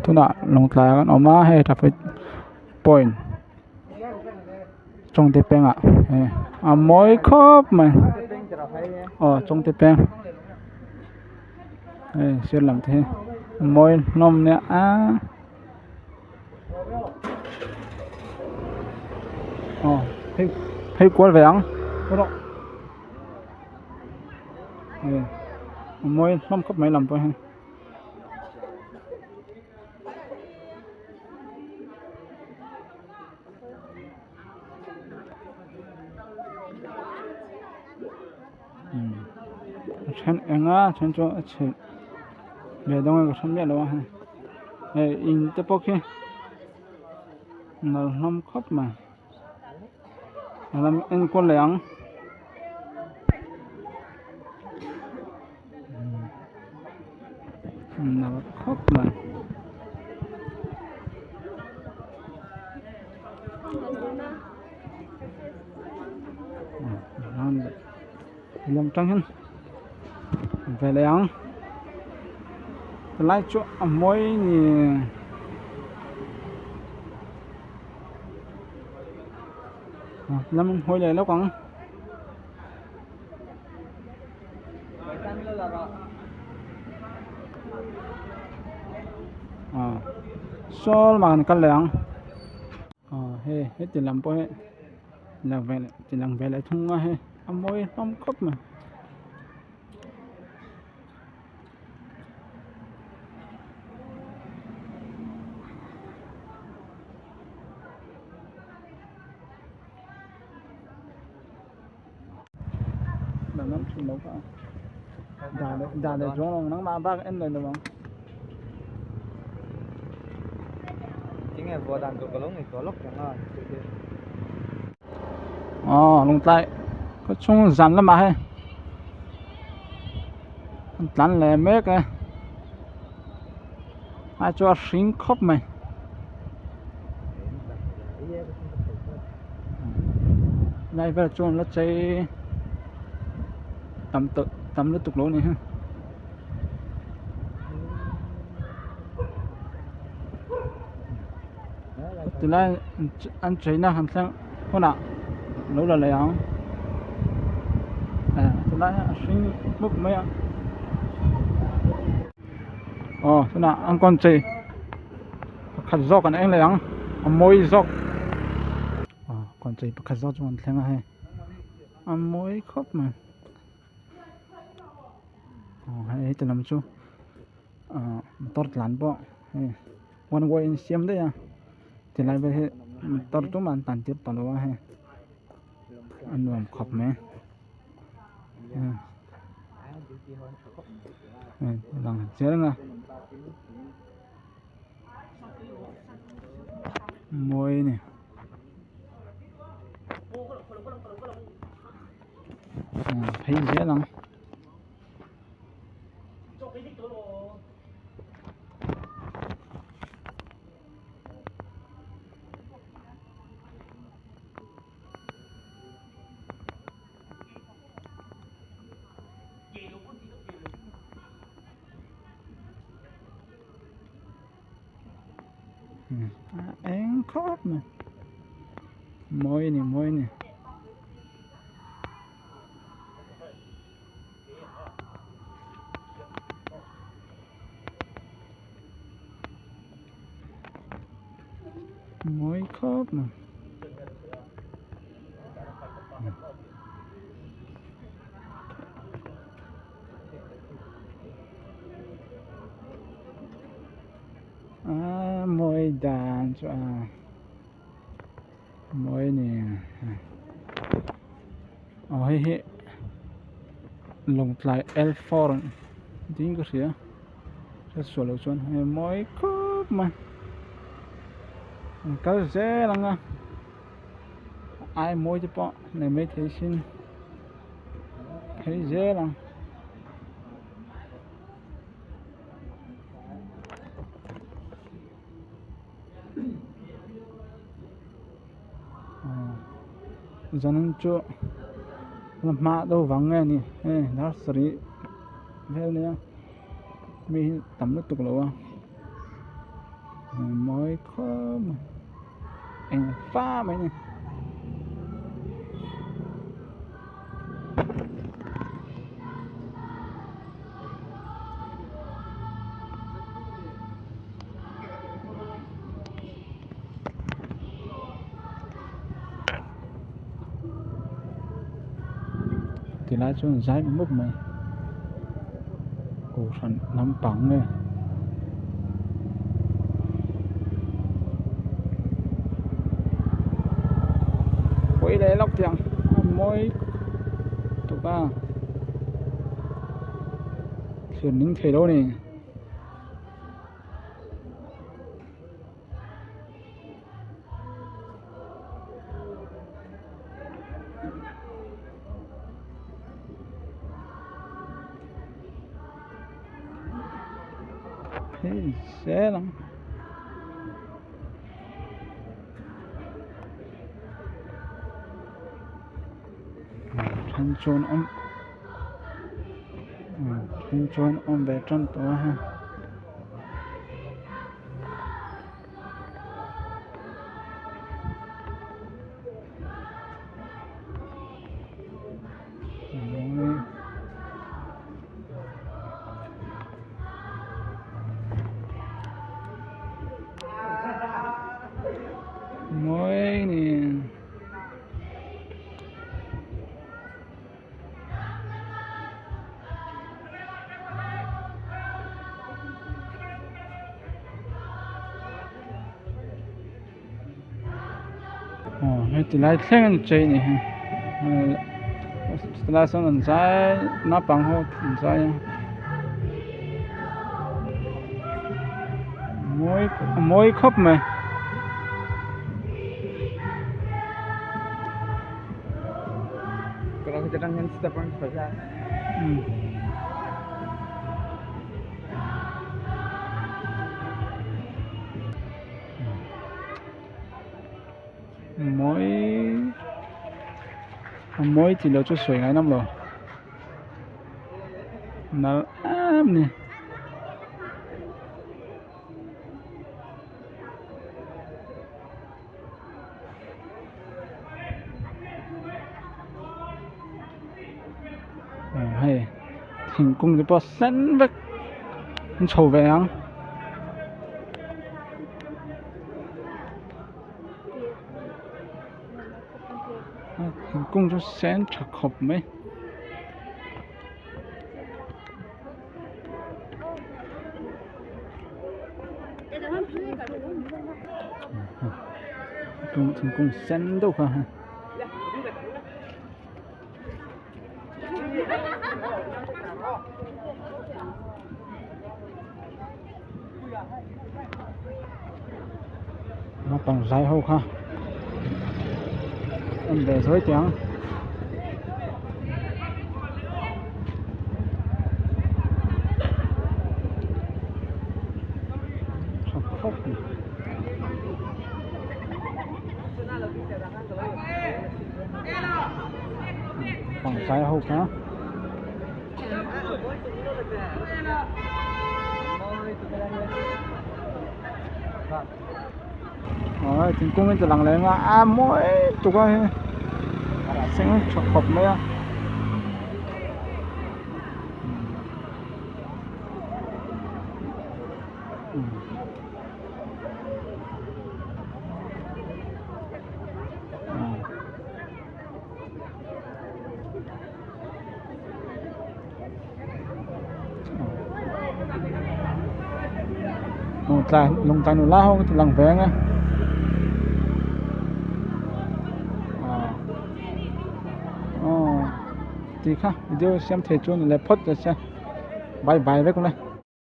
tuna long tla kan oma he traffic point trong te peng moi khop mà trong te peng xuyên làm thế moi nom nè hay quá vậy ăn moi nom khop mấy làm vậy chen chen cho chen về đông cái chen biết đâu ha in tới bốc kia nó năm khóc mà làm anh con lẻng nó khóc mà làm trăng hơn về lẻng lại chỗ mối thì làm hồi lại lúc còn số mà căn lẻng hết tiền làm bôi là về tiền làm về lại thung hay mối không cốc mà nó chung đâu cả đà để cho nó mà bác em lên được không chính là vừa đàn cái lống này có lốc chẳng lùng tay có chung rắn lắm mà hay rắn lẻ mét cái ai cho xính khóc mày này về cho nó chơi tầm nó tục lỗ này ha từ nay anh chơi na hàng sang con nào nấu là lấy áo từ nay sinh bốc mấy ạ từ nào ăn con chơi khát gió còn anh lấy áo môi gió con chơi khát gió cho anh xem hay ăn môi khóc mà hay từ làm chú tốt lắm bộ quan quay xem đấy thì lại về tốt chúng bạn tàn tiếp vào đó hay ăn làm khóc mẹ làm chết nữa môi này thấy dễ lắm én khóc mà môi này môi khóc mà môi đàn cho môi nè hay lồng lại L4 tính có gì á rất sửa lối xuân hay môi khóc mà cái dễ lắm ai môi cho bọn này mới thấy xin thấy dễ lắm dẫn cho mà đâu vắng nghe nè nó sሪ về nè mình tắm nước tục lâu mỗi khóm anh phá mấy này thì lá cho trái múc mày cổ phần nắm bằng này quay đây lóc tiếng mỗi tụi ba chuyển những thể đâu này thế dễ lắm chân trôn ôm về trong tổ ha mỗi nè hay thì lại thêm chơi này là xong anh trái nó bằng hồ anh trái mỗi khớp mà Kalau kita dengan setiap orang saja. mỗi chỉ là chút sưởi ngày năm rồi nó ám nè hay thành công thì bỏ sẵn vất trầu về ăn thành công cho sen chặt hộp mấy thành công sen đâu cả nó bằng dài hậu ha em về dối tiếng khóc bằng dài hậu ha rồi thành công mình từ lằng lên mà mỗi tụi coi sẽ chọc hộp mấy à lồng tay nó la không thì lằng vé nghe thì khác video xem thể chuông là post rồi xem bye bye với con này